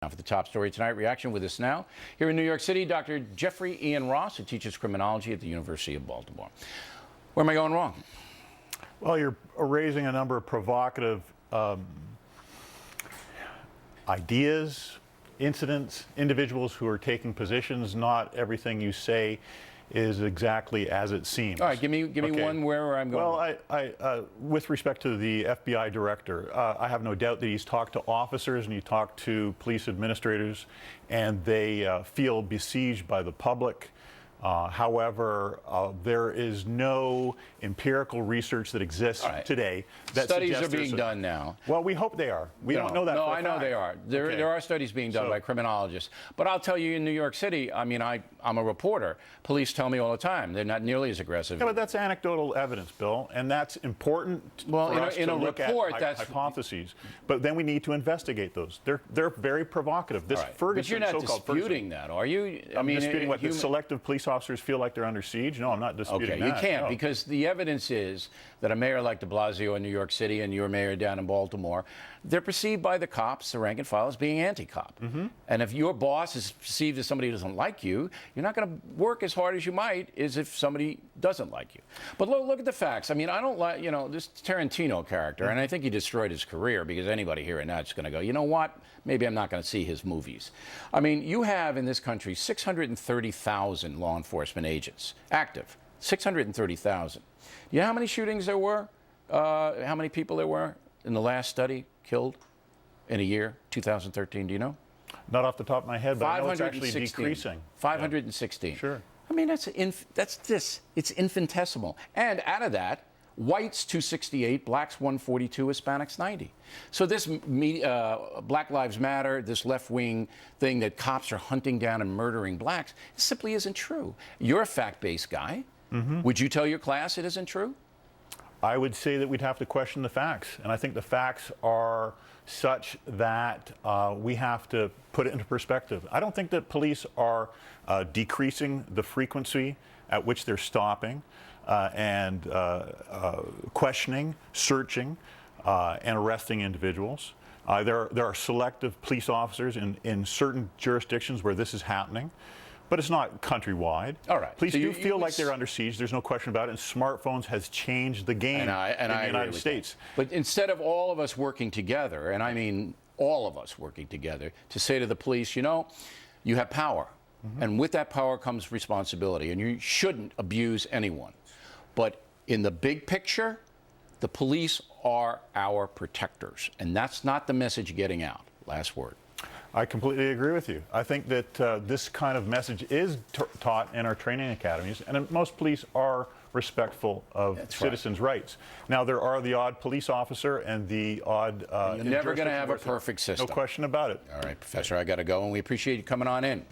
Now for the top story tonight, reaction with us now. Here in New York City, Dr. Jeffrey Ian Ross, who teaches criminology at the University of Baltimore. Where am I going wrong? Well, you're raising a number of provocative ideas, incidents, individuals who are taking positions. Not everything you say is exactly as it seems. All right, give me one where I'm going. Well, with respect to the FBI director, I have no doubt that he's talked to officers and he talked to police administrators, and they feel besieged by the public. However, there is no empirical research that exists today that studies are being done now. Well, we hope they are. We don't know that. No, I know they are. There are studies being done by criminologists. But I'll tell you, in New York City, I mean, I'm a reporter. Police tell me all the time they're not nearly as aggressive. Yeah, but that's anecdotal evidence, Bill, and that's important for us to look at hypotheses. But then we need to investigate those. They're very provocative. This Ferguson, but you're not disputing that, are you? I'm disputing what the selective police officers feel like they're under siege. No, I'm not disputing that. You can't, because the evidence is that a mayor like de Blasio in New York City and your mayor down in Baltimore, they're perceived by the cops, the rank and file, as being anti-cop. And if your boss is perceived as somebody who doesn't like you, you're not going to work as hard as you might as if somebody doesn't like you. But look at the facts. I mean, I don't like, this Tarantino character, and I think he destroyed his career, because anybody hearing that is going to go, you know what, maybe I'm not going to see his movies. I mean, you have in this country 630,000 law enforcement agents, active, 630,000. You know how many shootings there were? How many people there were in the last study killed in a year, 2013? Do you know? Not off the top of my head, but I know it's actually decreasing. 516. Sure. I mean, it's infinitesimal. And out of that, whites 268, blacks 142, Hispanics 90. So this Black Lives Matter, this left-wing thing that cops are hunting down and murdering blacks, it simply isn't true. You're a fact-based guy. Would you tell your class it isn't true? I would say that we'd have to question the facts, and I think the facts are such that we have to put it into perspective. I don't think that police are decreasing the frequency at which they're stopping and questioning, searching, and arresting individuals. There are selective police officers in certain jurisdictions where this is happening, but it's not countrywide. All right. Police do feel like they're under siege. There's no question about it. And smartphones has changed the game in the United States. But instead of all of us working together, and I mean all of us working together, to say to the police, you have power. And with that power comes responsibility. And you shouldn't abuse anyone. But in the big picture, the police are our protectors. And that's not the message getting out. Last word. I completely agree with you. I think that this kind of message is taught in our training academies, and most police are respectful of citizens' rights. Now, there are the odd police officer and the odd... You're never going to have a perfect system. No question about it. All right, Professor, I got to go, and we appreciate you coming on in.